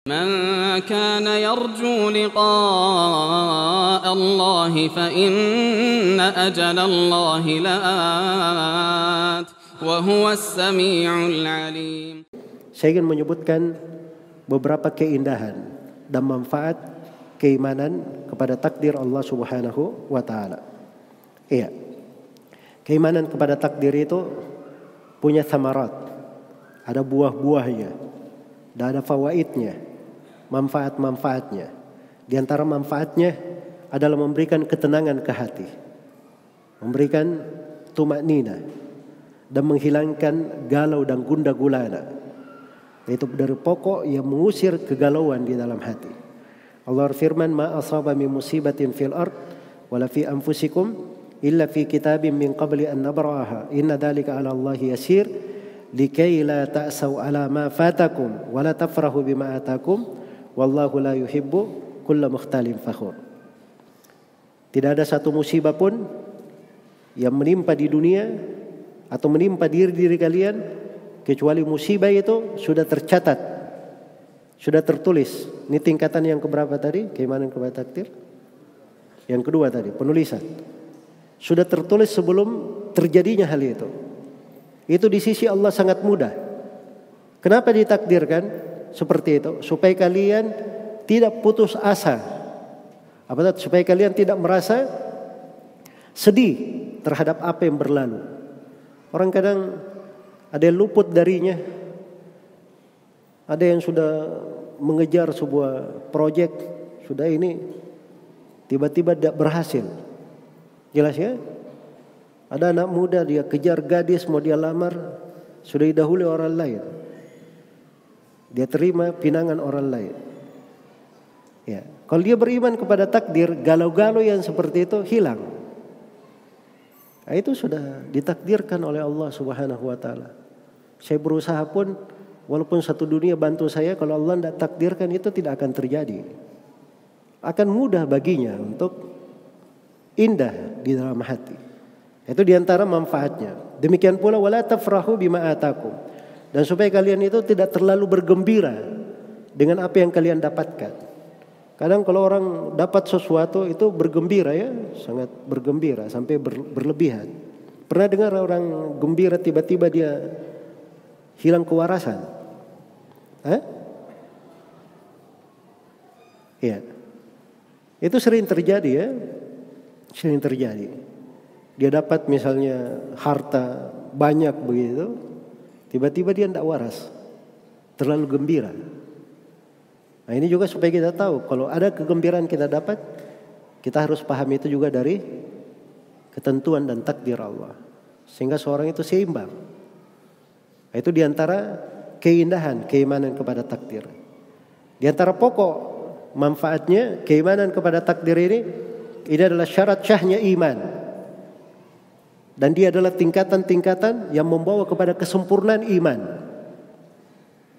من كان يرجو لقاء الله فإن أجل الله لآت وهو السميع العليم. Saya ingin menyebutkan beberapa keindahan dan manfaat keimanan kepada takdir Allah Subhanahu wa taala. Iya. Keimanan kepada takdir itu punya thamarat. Ada buah-buahnya. Dan ada fawaidnya. Manfaat-manfaatnya. Di antara manfaatnya adalah memberikan ketenangan ke hati. Memberikan tumaknina. Dan menghilangkan galau dan gundah gulana. Itu dari pokok yang mengusir kegalauan di dalam hati. Allah firman, ma asaba min musibatin fil ard wala fi anfusikum illa fi kitabin min qabli an nabraha inna dzalika 'ala Allahi yasir likai la ta'sau 'ala ma fatakum wa la tafrahu bima atakum wallahu la yuhibbu kulla mukhtalin fakhur. Tidak ada satu musibah pun yang menimpa di dunia atau menimpa diri kalian kecuali musibah itu sudah tercatat, sudah tertulis. Ini tingkatan yang keberapa tadi? Keimanan kepada takdir. Yang kedua tadi, penulisan. Sudah tertulis sebelum terjadinya hal itu. Itu di sisi Allah sangat mudah. Kenapa ditakdirkan seperti itu? Supaya kalian tidak putus asa. Supaya kalian tidak merasa sedih terhadap apa yang berlalu. Orang kadang ada yang luput darinya. Ada yang sudah mengejar sebuah proyek, sudah ini tiba-tiba tidak berhasil. Jelas ya? Ada anak muda dia kejar gadis mau dia lamar, sudah didahului orang lain. Dia terima pinangan orang lain. Ya, kalau dia beriman kepada takdir, galau-galau yang seperti itu hilang. Nah, itu sudah ditakdirkan oleh Allah Subhanahu wa taala. Saya berusaha pun walaupun satu dunia bantu saya, kalau Allah tidak takdirkan itu tidak akan terjadi. Akan mudah baginya untuk indah di dalam hati. Itu diantara manfaatnya. Demikian pula wala tafrahu bima atakum. Dan supaya kalian itu tidak terlalu bergembira dengan apa yang kalian dapatkan. Kadang kalau orang dapat sesuatu itu bergembira ya, sangat bergembira sampai berlebihan. Pernah dengar orang gembira tiba-tiba dia hilang kewarasan? Ya. Itu sering terjadi ya. Sering terjadi. Dia dapat misalnya harta banyak begitu, tiba-tiba dia tidak waras. Terlalu gembira. Nah, ini juga supaya kita tahu kalau ada kegembiraan kita dapat, kita harus paham itu juga dari ketentuan dan takdir Allah. Sehingga seorang itu seimbang. Nah, itu diantara keindahan keimanan kepada takdir. Di antara pokok manfaatnya keimanan kepada takdir ini adalah syarat syahnya iman. Dan dia adalah tingkatan-tingkatan yang membawa kepada kesempurnaan iman.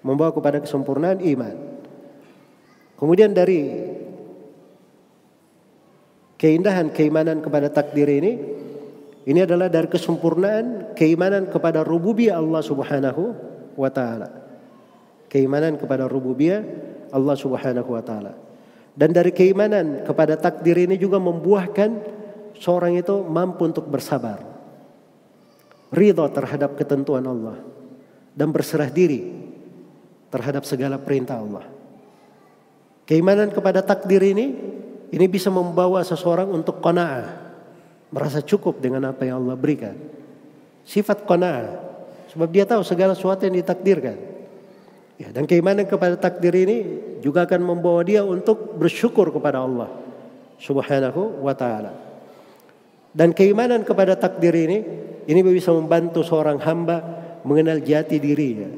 Membawa kepada kesempurnaan iman. Kemudian dari keindahan keimanan kepada takdir ini adalah dari kesempurnaan keimanan kepada rububiyah Allah Subhanahu wa taala. Keimanan kepada rububiyah Allah Subhanahu wa taala. Dan dari keimanan kepada takdir ini juga membuahkan seorang itu mampu untuk bersabar. Ridha terhadap ketentuan Allah dan berserah diri terhadap segala perintah Allah. Keimanan kepada takdir ini bisa membawa seseorang untuk qanaah, merasa cukup dengan apa yang Allah berikan. Sifat qanaah, sebab dia tahu segala sesuatu yang ditakdirkan. Ya, dan keimanan kepada takdir ini juga akan membawa dia untuk bersyukur kepada Allah Subhanahu wa taala. Dan keimanan kepada takdir ini bisa membantu seorang hamba mengenal jati dirinya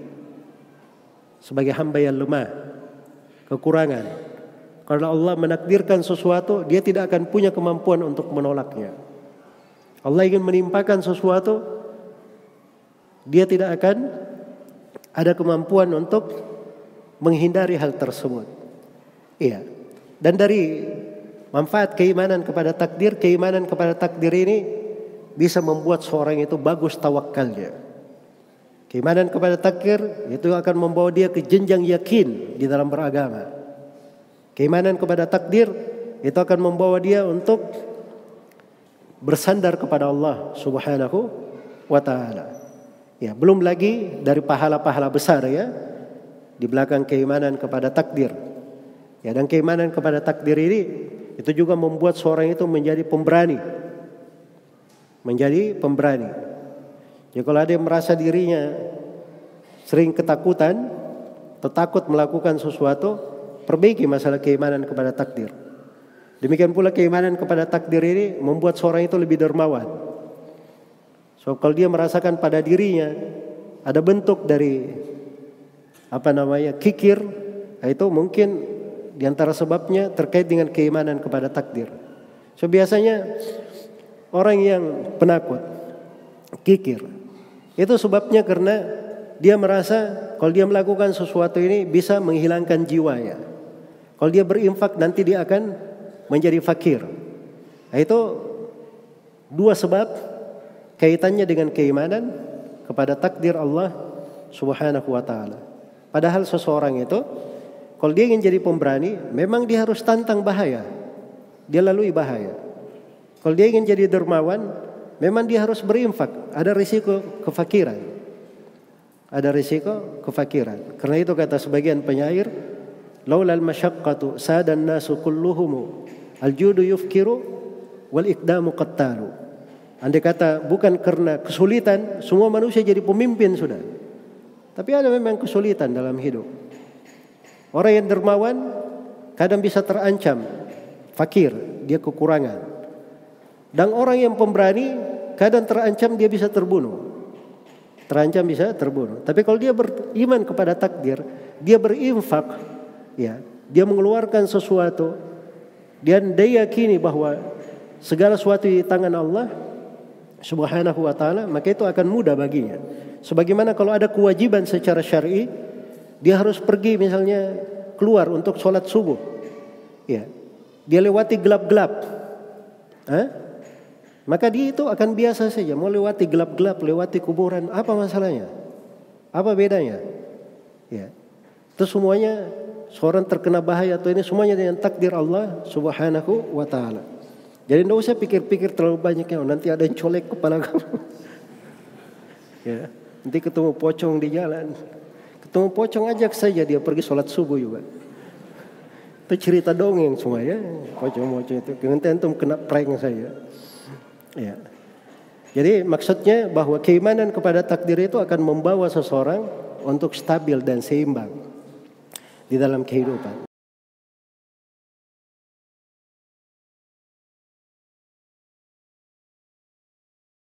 sebagai hamba yang lemah, kekurangan. Karena Allah menakdirkan sesuatu, dia tidak akan punya kemampuan untuk menolaknya. Allah ingin menimpakan sesuatu, dia tidak akan ada kemampuan untuk menghindari hal tersebut. Iya. Dan dari manfaat keimanan kepada takdir ini bisa membuat seorang itu bagus tawakalnya. Keimanan kepada takdir itu akan membawa dia ke jenjang yakin di dalam beragama. Keimanan kepada takdir itu akan membawa dia untuk bersandar kepada Allah Subhanahu wa taala. Ya, belum lagi dari pahala-pahala besar ya di belakang keimanan kepada takdir. Ya, dan keimanan kepada takdir ini itu juga membuat seorang itu menjadi pemberani. Menjadi pemberani. Ya, kalau ada yang merasa dirinya sering ketakutan atau takut melakukan sesuatu, perbaiki masalah keimanan kepada takdir. Demikian pula keimanan kepada takdir ini membuat seorang itu lebih dermawan. So kalau dia merasakan pada dirinya ada bentuk dari kikir, itu mungkin diantara sebabnya terkait dengan keimanan kepada takdir. So biasanya orang yang penakut, kikir, itu sebabnya karena dia merasa kalau dia melakukan sesuatu ini bisa menghilangkan jiwanya. Kalau dia berinfak nanti dia akan menjadi fakir. Nah, itu dua sebab kaitannya dengan keimanan kepada takdir Allah Subhanahu wa taala. Padahal seseorang itu kalau dia ingin jadi pemberani, memang dia harus tantang bahaya. Dia lalui bahaya. Kalau dia ingin jadi dermawan, memang dia harus berinfak. Ada risiko kefakiran. Ada risiko kefakiran. Karena itu kata sebagian penyair, laulal masyaqqatu sadan nasu kulluhum al-judu yufkiru wal iqdamu qattalu. Andai kata bukan karena kesulitan, semua manusia jadi pemimpin sudah. Tapi ada memang kesulitan dalam hidup. Orang yang dermawan kadang bisa terancam fakir, dia kekurangan. Dan orang yang pemberani kadang terancam dia bisa terbunuh. Terancam bisa terbunuh. Tapi kalau dia beriman kepada takdir, dia berinfak, ya, dia mengeluarkan sesuatu dan dia yakini bahwa segala sesuatu di tangan Allah Subhanahu wa taala, maka itu akan mudah baginya. Sebagaimana kalau ada kewajiban secara syar'i, dia harus pergi misalnya keluar untuk sholat subuh. Ya. Dia lewati gelap-gelap. Maka dia itu akan biasa saja, mau lewati gelap-gelap, lewati kuburan, apa masalahnya? Apa bedanya? Ya. Itu semuanya seorang terkena bahaya atau ini semuanya dengan takdir Allah Subhanahu wa taala. Jadi tidak usah pikir-pikir terlalu banyak, ya, nanti ada yang colek kepala kamu. Ya, nanti ketemu pocong di jalan. Ketemu pocong, ajak saja dia pergi sholat subuh juga. Itu cerita dongeng semua ya, pocong-pocong itu. Nanti antum kena prank saya. Ya. Jadi maksudnya bahwa keimanan kepada takdir itu akan membawa seseorang untuk stabil dan seimbang di dalam kehidupan.